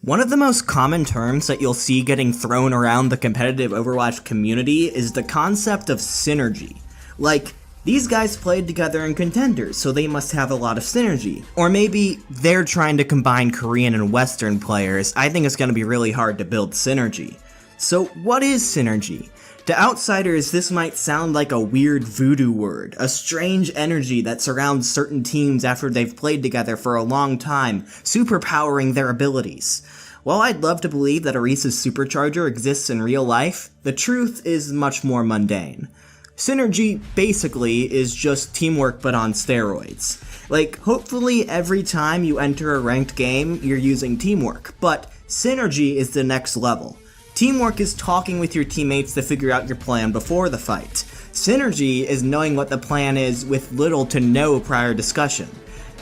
One of the most common terms that you'll see getting thrown around the competitive Overwatch community is the concept of synergy. Like, these guys played together in contenders, so they must have a lot of synergy. Or maybe they're trying to combine Korean and Western players. I think it's going to be really hard to build synergy. So what is synergy? To outsiders, this might sound like a weird voodoo word, a strange energy that surrounds certain teams after they've played together for a long time, superpowering their abilities. While I'd love to believe that Orisa's supercharger exists in real life, the truth is much more mundane. Synergy, basically, is just teamwork but on steroids. Like, hopefully every time you enter a ranked game, you're using teamwork, but synergy is the next level. Teamwork is talking with your teammates to figure out your plan before the fight. Synergy is knowing what the plan is with little to no prior discussion.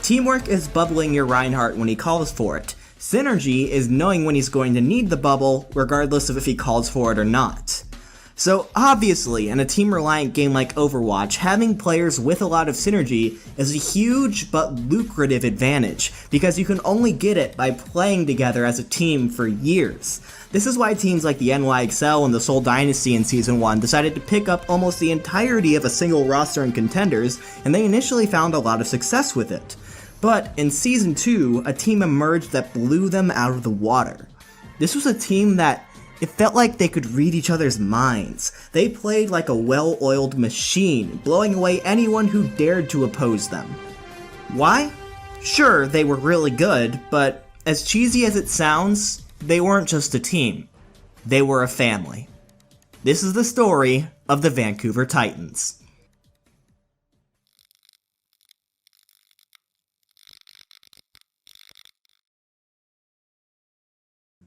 Teamwork is bubbling your Reinhardt when he calls for it. Synergy is knowing when he's going to need the bubble, regardless of if he calls for it or not. So obviously, in a team-reliant game like Overwatch, having players with a lot of synergy is a huge but lucrative advantage, because you can only get it by playing together as a team for years. This is why teams like the NYXL and the Seoul Dynasty in Season 1 decided to pick up almost the entirety of a single roster in contenders, and they initially found a lot of success with it. But in Season 2, a team emerged that blew them out of the water. This was a team that it felt like they could read each other's minds. They played like a well-oiled machine, blowing away anyone who dared to oppose them. Why? Sure, they were really good, but as cheesy as it sounds, they weren't just a team. They were a family. This is the story of the Vancouver Titans.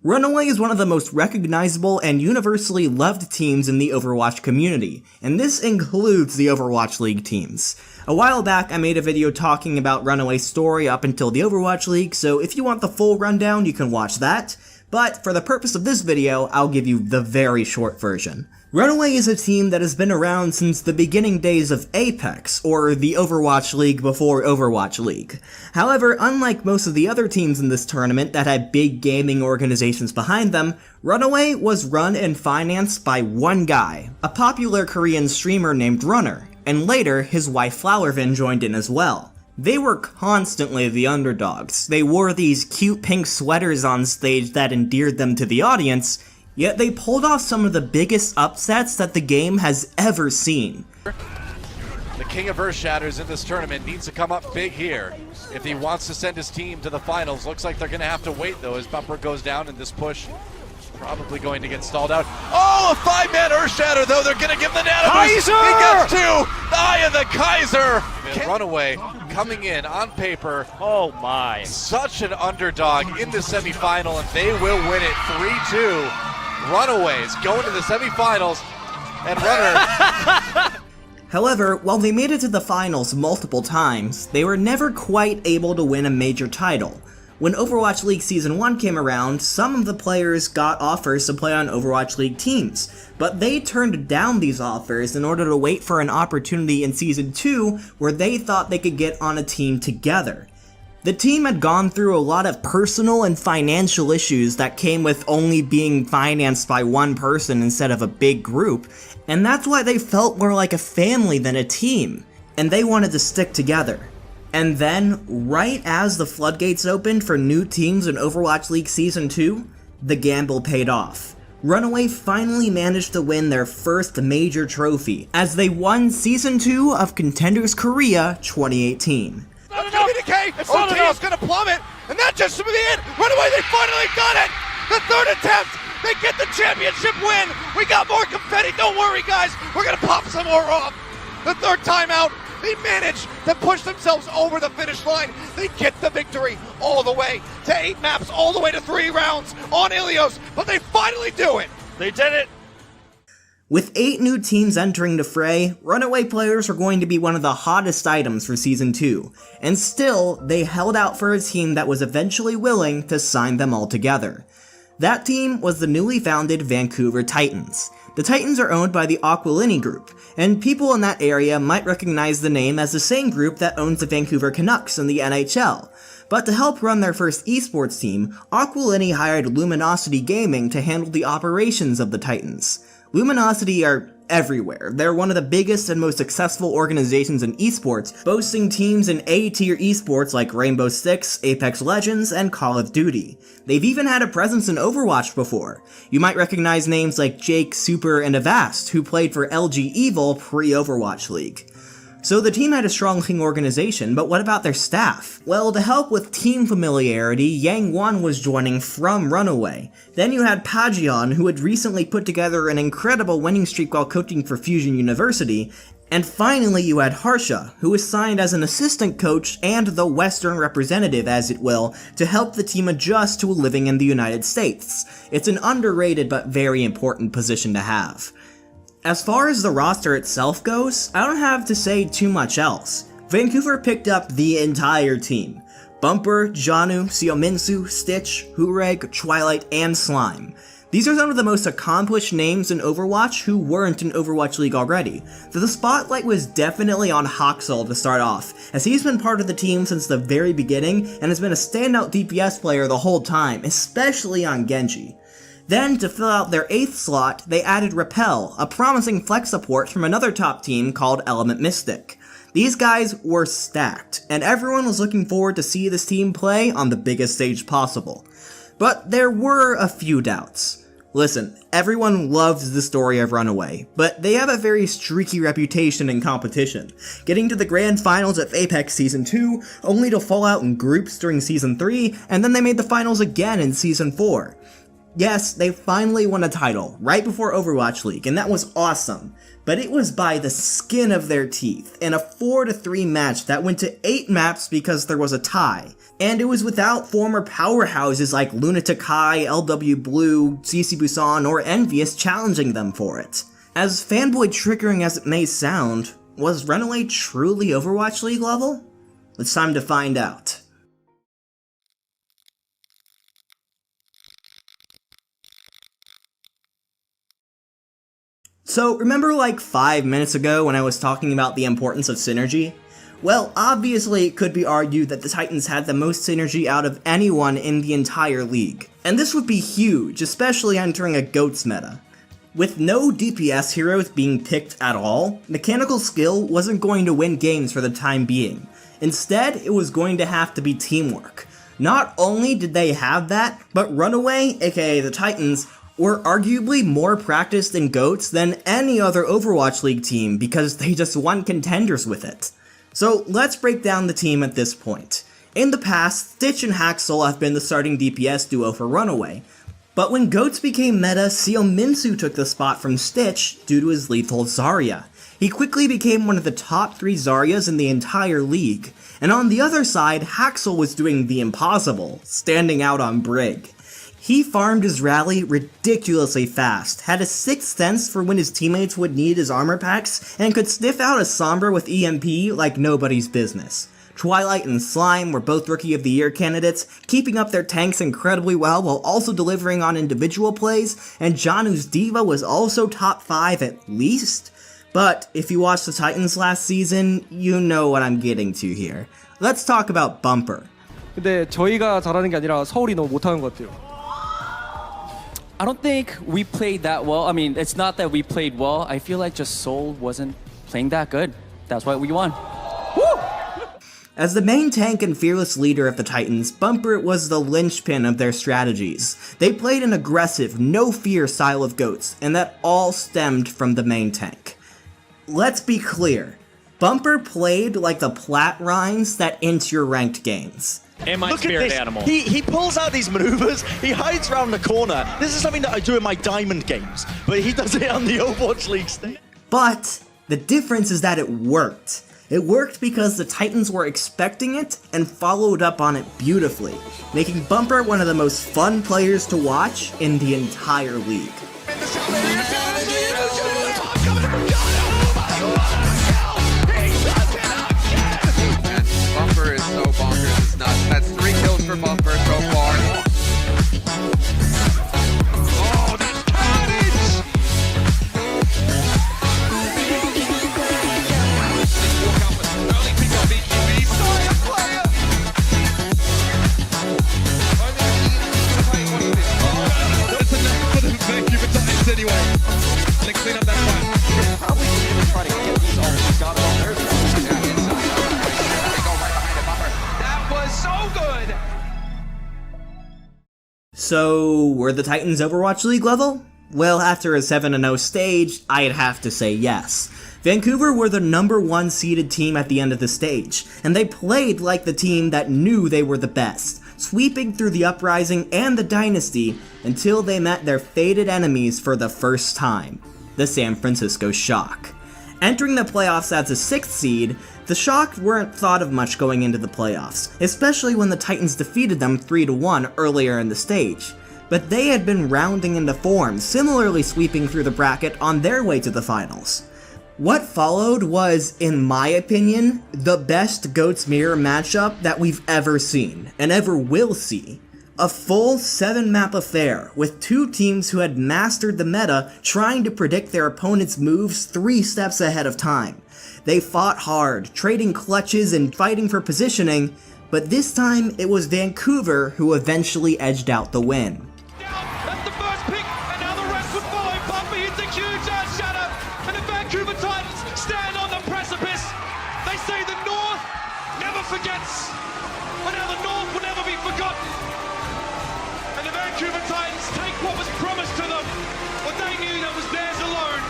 Runaway is one of the most recognizable and universally loved teams in the Overwatch community, and this includes the Overwatch League teams. A while back, I made a video talking about Runaway's story up until the Overwatch League, so if you want the full rundown, you can watch that. But for the purpose of this video, I'll give you the very short version. Runaway is a team that has been around since the beginning days of Apex, or the Overwatch League before Overwatch League. However, unlike most of the other teams in this tournament that had big gaming organizations behind them, Runaway was run and financed by one guy, a popular Korean streamer named Runner, and later his wife Flowervin joined in as well. They were constantly the underdogs. They wore these cute pink sweaters on stage that endeared them to the audience, yet they pulled off some of the biggest upsets that the game has ever seen. The king of Earthshatters in this tournament needs to come up big here if he wants to send his team to the finals. Looks like they're going to have to wait though as Bumper goes down and this push probably going to get stalled out. Oh, a 5-man Earthshatter though. They're going to give the nano boost. He gets two. The Eye of the Kaiser. Runaway coming in on paper. Oh my. Such an underdog in the semifinal, and they will win it 3-2. Runaways going to the semifinals, and Runner. However, while they made it to the finals multiple times, they were never quite able to win a major title. When Overwatch League Season 1 came around, some of the players got offers to play on Overwatch League teams, but they turned down these offers in order to wait for an opportunity in Season 2 where they thought they could get on a team together. The team had gone through a lot of personal and financial issues that came with only being financed by one person instead of a big group, and that's why they felt more like a family than a team, and they wanted to stick together. And then, right as the floodgates opened for new teams in Overwatch League Season 2, the gamble paid off. Runaway finally managed to win their first major trophy, as they won Season 2 of Contenders Korea 2018. It's gonna be the K. OT is gonna plummet, and that just should be it. Runaway, they finally got it. The third attempt, they get the championship win. We got more confetti. Don't worry, guys. We're gonna pop some more off. The third timeout, they managed to push themselves over the finish line. They get the victory all the way to 8 maps, all the way to 3 rounds on Ilios, but they finally do it. They did it. With 8 new teams entering the fray, Runaway players are going to be one of the hottest items for Season 2, and still, they held out for a team that was eventually willing to sign them all together. That team was the newly founded Vancouver Titans. The Titans are owned by the Aquilini Group, and people in that area might recognize the name as the same group that owns the Vancouver Canucks in the NHL. But to help run their first esports team, Aquilini hired Luminosity Gaming to handle the operations of the Titans. Luminosity are everywhere. They're one of the biggest and most successful organizations in esports, boasting teams in A-tier esports like Rainbow Six, Apex Legends, and Call of Duty. They've even had a presence in Overwatch before. You might recognize names like Jake, Super, and Avast, who played for LG Evil pre-Overwatch League. So the team had a strong-looking organization, but what about their staff? Well, to help with team familiarity, Yang Wan was joining from Runaway. Then you had Pajion, who had recently put together an incredible winning streak while coaching for Fusion University, and finally you had Harsha, who was signed as an assistant coach and the Western representative, as it will, to help the team adjust to living in the United States. It's an underrated but very important position to have. As far as the roster itself goes, I don't have to say too much else. Vancouver picked up the entire team. Bumper, Janu, Siominsu, Stitch, Hureg, Twilight, and Slime. These are some of the most accomplished names in Overwatch who weren't in Overwatch League already, so the spotlight was definitely on Haxel to start off, as he's been part of the team since the very beginning and has been a standout DPS player the whole time, especially on Genji. Then, to fill out their 8th slot, they added Repel, a promising flex support from another top team called Element Mystic. These guys were stacked, and everyone was looking forward to see this team play on the biggest stage possible. But there were a few doubts. Listen, everyone loves the story of Runaway, but they have a very streaky reputation in competition, getting to the grand finals of Apex Season 2, only to fall out in groups during Season 3, and then they made the finals again in Season 4. Yes, they finally won a title, right before Overwatch League, and that was awesome. But it was by the skin of their teeth, in a 4-3 match that went to 8 maps because there was a tie. And it was without former powerhouses like Lunatic High, LW Blue, CC Busan, or Envious challenging them for it. As fanboy triggering as it may sound, was Runaway truly Overwatch League level? It's time to find out. So, remember like 5 minutes ago when I was talking about the importance of synergy? Well, obviously it could be argued that the Titans had the most synergy out of anyone in the entire league. And this would be huge, especially entering a GOATS meta. With no DPS heroes being picked at all, mechanical skill wasn't going to win games for the time being. Instead, it was going to have to be teamwork. Not only did they have that, but Runaway, aka the Titans, were arguably more practiced in GOATS than any other Overwatch League team because they just won contenders with it. So let's break down the team at this point. In the past, Stitch and Haxel have been the starting DPS duo for Runaway, but when GOATS became meta, Siominsu took the spot from Stitch due to his lethal Zarya. He quickly became one of the top 3 Zaryas in the entire league, and on the other side, Haxel was doing the impossible, standing out on Brig. He farmed his rally ridiculously fast, had a 6th sense for when his teammates would need his armor packs, and could sniff out a Sombra with EMP like nobody's business. Twilight and Slime were both Rookie of the Year candidates, keeping up their tanks incredibly well while also delivering on individual plays, and Janu's Diva was also top 5 at least. But if you watched the Titans last season, you know what I'm getting to here. Let's talk about Bumper. 근데 저희가 잘하는 게 아니라 서울이 너무 못하는 것 같아요. I don't think we played that well. I mean, it's not that we played well. I feel like just Seoul wasn't playing that good. That's why we won. Woo! As the main tank and fearless leader of the Titans, Bumper was the linchpin of their strategies. They played an aggressive, no-fear style of GOATS, and that all stemmed from the main tank. Let's be clear, Bumper played like the plat Rhines that int your ranked games. And my Look spirit at this. animal. He pulls out these maneuvers, he hides around the corner. This is something that I do in my diamond games, but he does it on the Overwatch League stage. But the difference is that it worked. It worked because the Titans were expecting it and followed up on it beautifully, making Bumper one of the most fun players to watch in the entire league. Bumper is so bonkers, it's nuts. That's 3 kills for Bumper so far. Oh, that's carnage! So, were the Titans Overwatch League level? Well, after a 7-0 stage, I'd have to say yes. Vancouver were the #1 seeded team at the end of the stage, and they played like the team that knew they were the best, sweeping through the Uprising and the Dynasty until they met their fated enemies for the first time, the San Francisco Shock. Entering the playoffs as a 6th seed, the Shock weren't thought of much going into the playoffs, especially when the Titans defeated them 3-1 earlier in the stage. But they had been rounding into form, similarly sweeping through the bracket on their way to the finals. What followed was, in my opinion, the best Goats Mirror matchup that we've ever seen, and ever will see. A full 7-map affair, with two teams who had mastered the meta trying to predict their opponent's moves 3 steps ahead of time. They fought hard, trading clutches and fighting for positioning, but this time it was Vancouver who eventually edged out the win. That's the first pick, and now the rest would follow. Bumpy hits a huge shatter, and the Vancouver Titans stand on the precipice. They say the North never forgets, but now the North will never be forgotten. And the Vancouver Titans take what was promised to them, but they knew that was theirs alone.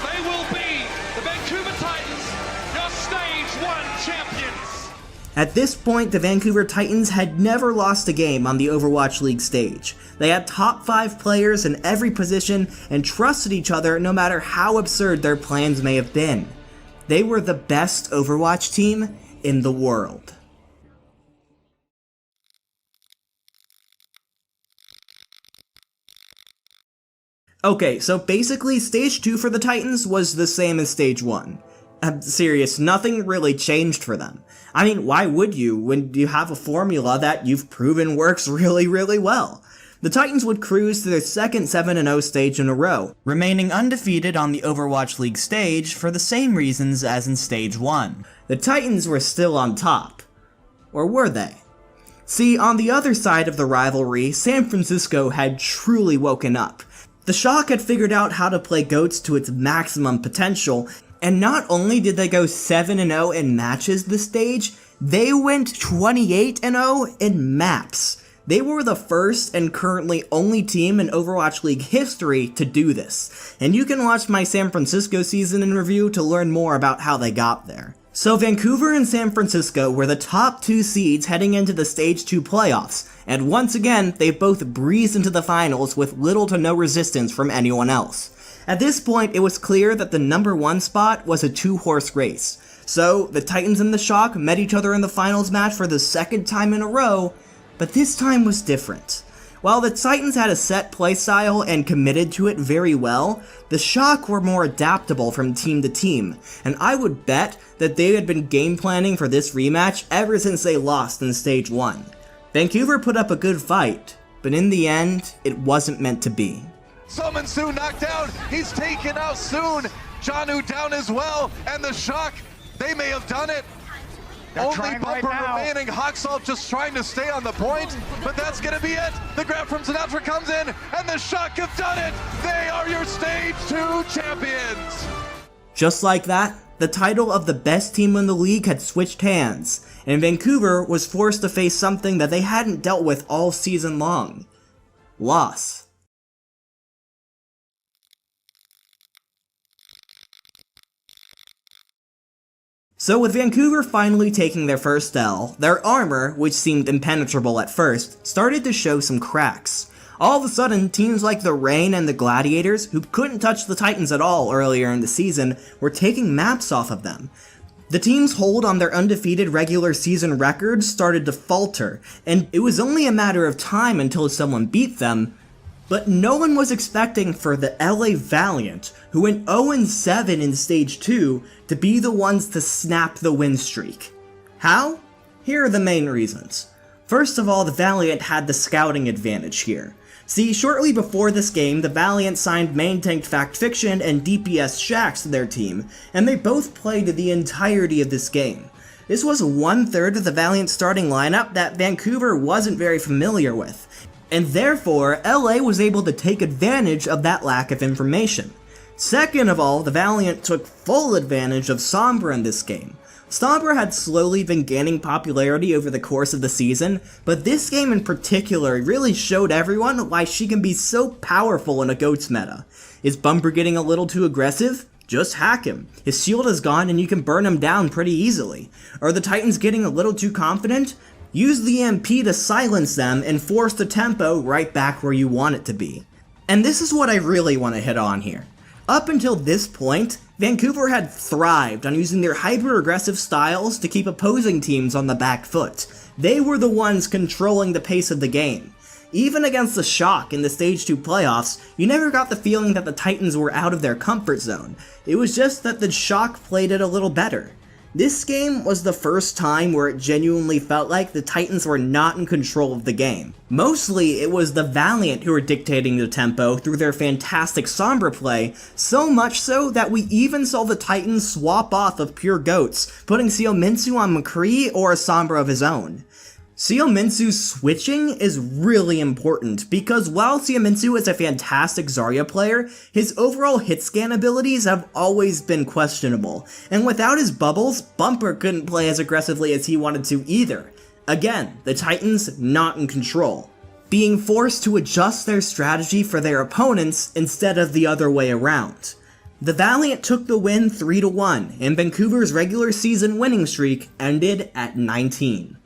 They will be the Vancouver Titans, your Stage 1 champions. At this point, the Vancouver Titans had never lost a game on the Overwatch League stage. They had top 5 players in every position and trusted each other no matter how absurd their plans may have been. They were the best Overwatch team in the world. Okay, so basically Stage 2 for the Titans was the same as Stage 1. I'm serious, nothing really changed for them. I mean, why would you when you have a formula that you've proven works really, really well? The Titans would cruise to their second 7-0 stage in a row, remaining undefeated on the Overwatch League stage for the same reasons as in Stage 1. The Titans were still on top. Or were they? See, on the other side of the rivalry, San Francisco had truly woken up. The Shock had figured out how to play Goats to its maximum potential, and not only did they go 7-0 in matches this stage, they went 28-0 in maps. They were the first and currently only team in Overwatch League history to do this, and you can watch my San Francisco season in review to learn more about how they got there. So Vancouver and San Francisco were the top 2 seeds heading into the Stage 2 playoffs, and once again, they both breezed into the finals with little to no resistance from anyone else. At this point, it was clear that the #1 spot was a 2-horse race. So, the Titans and the Shock met each other in the finals match for the second time in a row, but this time was different. While the Titans had a set playstyle and committed to it very well, the Shock were more adaptable from team to team, and I would bet that they had been game planning for this rematch ever since they lost in Stage 1. Vancouver put up a good fight, but in the end, it wasn't meant to be. Summon Soon knocked down. He's taken out Soon. Janu down as well. And the Shock, they may have done it. Only bumper remaining. Hawksall just trying to stay on the point. But that's going to be it. The grab from Sinatra comes in. And the Shock have done it. They are your Stage 2 champions. Just like that, the title of the best team in the league had switched hands. And Vancouver was forced to face something that they hadn't dealt with all season long. Loss. So with Vancouver finally taking their first L, their armor, which seemed impenetrable at first, started to show some cracks. All of a sudden, teams like the Reign and the Gladiators, who couldn't touch the Titans at all earlier in the season, were taking maps off of them. The team's hold on their undefeated regular season records started to falter, and it was only a matter of time until someone beat them. But no one was expecting for the LA Valiant, who went 0-7 in Stage 2, to be the ones to snap the win streak. How? Here are the main reasons. First of all, the Valiant had the scouting advantage here. See, shortly before this game, the Valiant signed main tanked Fact Fiction and DPS Shax to their team, and they both played the entirety of this game. This was 1/3 of the Valiant starting lineup that Vancouver wasn't very familiar with, and therefore, LA was able to take advantage of that lack of information. Second of all, the Valiant took full advantage of Sombra in this game. Sombra had slowly been gaining popularity over the course of the season, but this game in particular really showed everyone why she can be so powerful in a GOATS meta. Is Bumper getting a little too aggressive? Just hack him. His shield is gone and you can burn him down pretty easily. Are the Titans getting a little too confident? Use the MP to silence them and force the tempo right back where you want it to be. And this is what I really want to hit on here. Up until this point, Vancouver had thrived on using their hyper-aggressive styles to keep opposing teams on the back foot. They were the ones controlling the pace of the game. Even against the Shock in the Stage 2 playoffs, you never got the feeling that the Titans were out of their comfort zone. It was just that the Shock played it a little better. This game was the first time where it genuinely felt like the Titans were not in control of the game. Mostly, it was the Valiant who were dictating the tempo through their fantastic Sombra play, so much so that we even saw the Titans swap off of pure GOATs, putting Siominsu on McCree or a Sombra of his own. Siominsu's switching is really important because while Siominsu is a fantastic Zarya player, his overall hit scan abilities have always been questionable, and without his bubbles, Bumper couldn't play as aggressively as he wanted to either. Again, the Titans not in control, being forced to adjust their strategy for their opponents instead of the other way around. The Valiant took the win 3-1, and Vancouver's regular season winning streak ended at 19.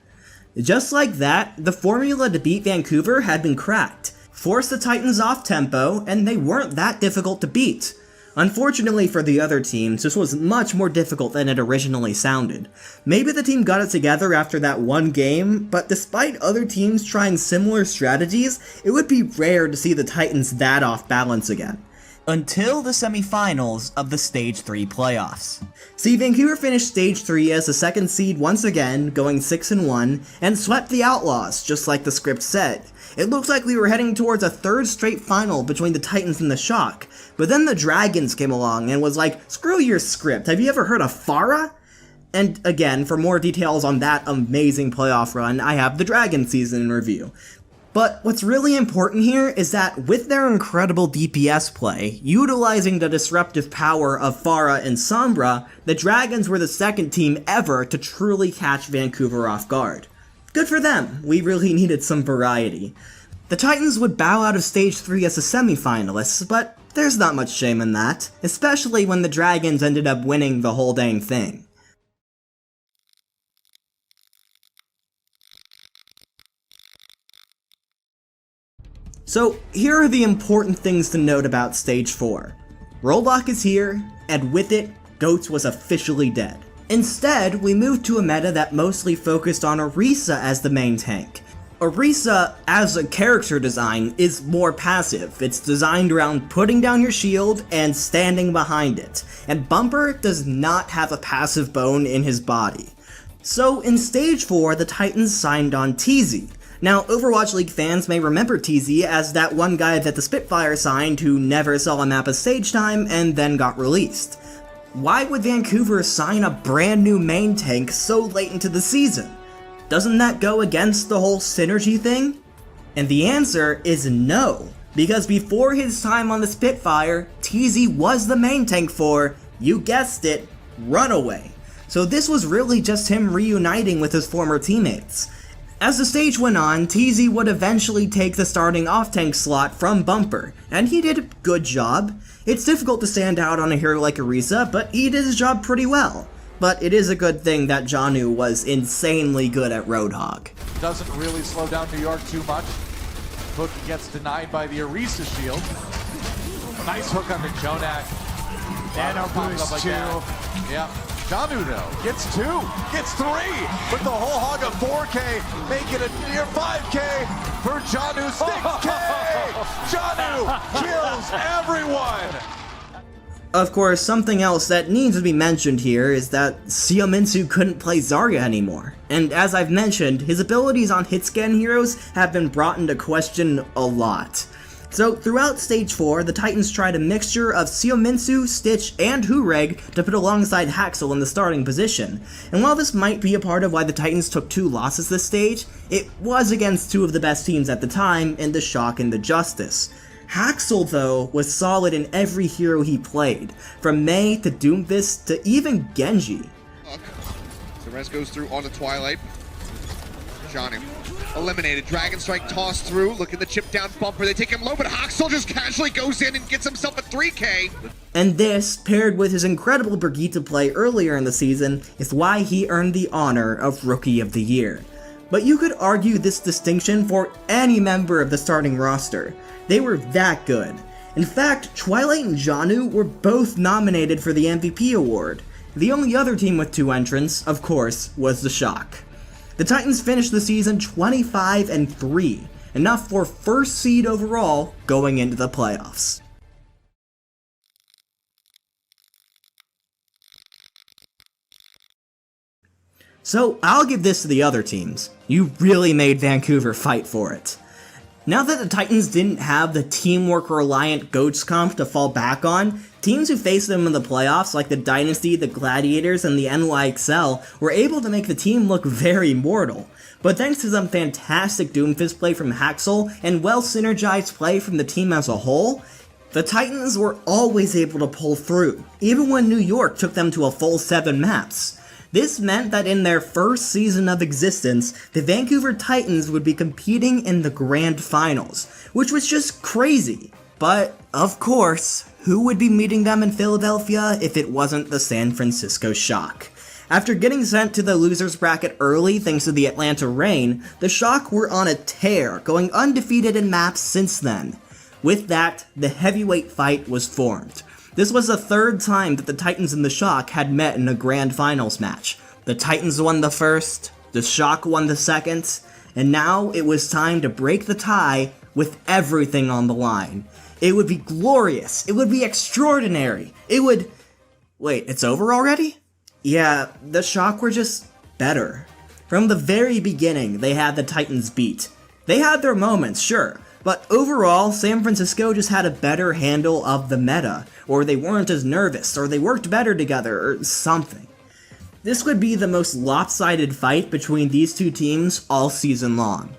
Just like that, the formula to beat Vancouver had been cracked. Force the Titans off tempo, and they weren't that difficult to beat. Unfortunately for the other teams, this was much more difficult than it originally sounded. Maybe the team got it together after that one game, but despite other teams trying similar strategies, it would be rare to see the Titans that off balance again. Until the semifinals of the Stage 3 playoffs. See, Vancouver finished Stage 3 as the second seed once again, going 6-1, and swept the Outlaws, just like the script said. It looked like we were heading towards a third straight final between the Titans and the Shock, but then the Dragons came along and was like, screw your script, have you ever heard of Farah? And again, for more details on that amazing playoff run, I have the Dragon season in review. But what's really important here is that with their incredible DPS play, utilizing the disruptive power of Farah and Sombra, the Dragons were the second team ever to truly catch Vancouver off guard. Good for them, we really needed some variety. The Titans would bow out of Stage 3 as the semifinalists, but there's not much shame in that, especially when the Dragons ended up winning the whole dang thing. So here are the important things to note about Stage 4. Rolllock is here, and with it, GOATS was officially dead. Instead, we moved to a meta that mostly focused on Orisa as the main tank. Orisa, as a character design, is more passive. It's designed around putting down your shield and standing behind it, and Bumper does not have a passive bone in his body. So in Stage 4, the Titans signed on TZ. Now, Overwatch League fans may remember TZ as that one guy that the Spitfire signed who never saw a map of stage time and then got released. Why would Vancouver sign a brand new main tank so late into the season? Doesn't that go against the whole synergy thing? And the answer is no, because before his time on the Spitfire, TZ was the main tank for, you guessed it, Runaway. So this was really just him reuniting with his former teammates. As the stage went on, TZ would eventually take the starting off-tank slot from Bumper, and he did a good job. It's difficult to stand out on a hero like Orisa, but he did his job pretty well. But it is a good thing that Janu was insanely good at Roadhog. Doesn't really slow down New York too much. Hook gets denied by the Orisa shield. Nice hook on the Jonak. Nano boost too. Yeah. Janu though, gets 2, gets 3, with the whole hog of 4K, making it near 5K for Janu 6K! Janu kills everyone! Of course, something else that needs to be mentioned here is that Siominsu couldn't play Zarya anymore. And as I've mentioned, his abilities on hitscan heroes have been brought into question a lot. So throughout Stage 4, the Titans tried a mixture of Siominsu, Stitch, and Hureg to put alongside Haxel in the starting position. And while this might be a part of why the Titans took 2 losses this stage, it was against 2 of the best teams at the time in the Shock and the Justice. Haxel, though, was solid in every hero he played, from Mei to Doomfist to even Genji. rest goes through on the Twilight. Johnny eliminated. Dragon Strike tossed through. Look at the chip down bumper. They take him low, but Hoxel just casually goes in and gets himself a 3K. And this, paired with his incredible Brigitte play earlier in the season, is why he earned the honor of Rookie of the Year. But you could argue this distinction for any member of the starting roster. They were that good. In fact, Twilight and Janu were both nominated for the MVP award. The only other team with 2 entrants, of course, was the Shock. The Titans finished the season 25-3, enough for first seed overall going into the playoffs. So I'll give this to the other teams. You really made Vancouver fight for it. Now that the Titans didn't have the teamwork reliant Goats comp to fall back on, teams who faced them in the playoffs like the Dynasty, the Gladiators, and the NYXL were able to make the team look very mortal. But thanks to some fantastic Doomfist play from Haxel and well synergized play from the team as a whole, the Titans were always able to pull through, even when New York took them to a full 7 maps. This meant that in their first season of existence, the Vancouver Titans would be competing in the Grand Finals, which was just crazy. But, of course, who would be meeting them in Philadelphia if it wasn't the San Francisco Shock? After getting sent to the losers bracket early thanks to the Atlanta Reign, the Shock were on a tear, going undefeated in maps since then. With that, the heavyweight fight was formed. This was the 3rd time that the Titans and the Shock had met in a Grand Finals match. The Titans won the first, the Shock won the second, and now it was time to break the tie with everything on the line. It would be glorious, it would be extraordinary, it would... Wait, it's over already? Yeah, the Shock were just better. From the very beginning, they had the Titans beat. They had their moments, sure, but overall, San Francisco just had a better handle of the meta, or they weren't as nervous, or they worked better together, or something. This would be the most lopsided fight between these two teams all season long.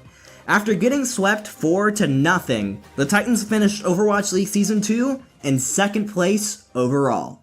After getting swept 4-0, the Titans finished Overwatch League Season 2 in 2nd place overall.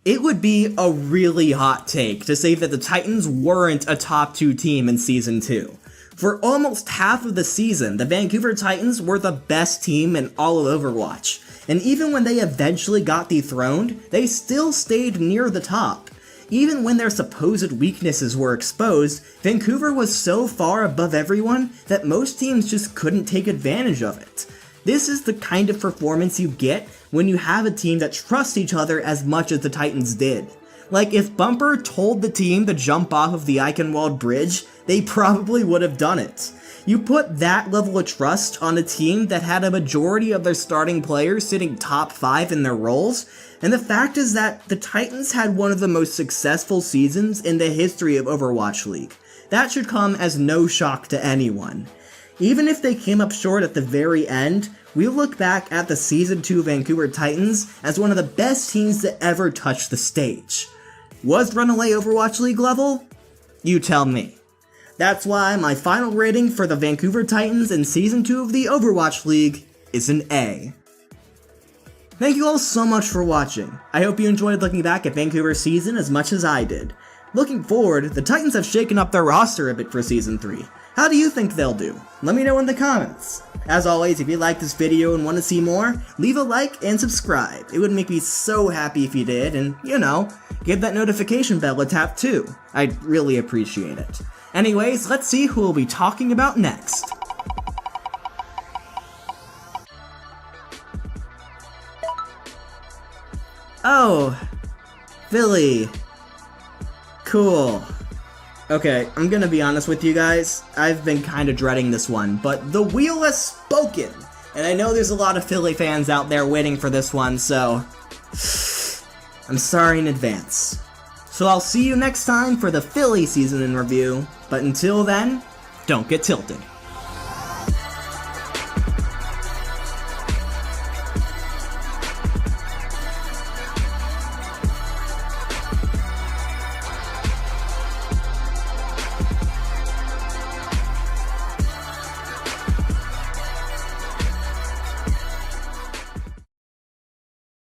It would be a really hot take to say that the Titans weren't a top 2 team in Season 2. For almost half of the season, the Vancouver Titans were the best team in all of Overwatch, and even when they eventually got dethroned, they still stayed near the top. Even when their supposed weaknesses were exposed, Vancouver was so far above everyone that most teams just couldn't take advantage of it. This is the kind of performance you get when you have a team that trusts each other as much as the Titans did. Like, if Bumper told the team to jump off of the Eichenwald Bridge, they probably would have done it. You put that level of trust on a team that had a majority of their starting players sitting top 5 in their roles, and the fact is that the Titans had one of the most successful seasons in the history of Overwatch League. That should come as no shock to anyone. Even if they came up short at the very end, we look back at the Season 2 Vancouver Titans as one of the best teams to ever touch the stage. Was Runaway Overwatch League level? You tell me. That's why my final rating for the Vancouver Titans in Season 2 of the Overwatch League is an A. Thank you all so much for watching. I hope you enjoyed looking back at Vancouver's season as much as I did. Looking forward, the Titans have shaken up their roster a bit for Season 3. How do you think they'll do? Let me know in the comments. As always, if you liked this video and want to see more, leave a like and subscribe. It would make me so happy if you did, and, you know, give that notification bell a tap too. I'd really appreciate it. Anyways, let's see who we'll be talking about next. Oh, Philly. Cool. Okay, I'm gonna be honest with you guys, I've been kinda dreading this one, but the wheel has spoken! And I know there's a lot of Philly fans out there waiting for this one, so I'm sorry in advance. So I'll see you next time for the Philly season in review, but until then, don't get tilted.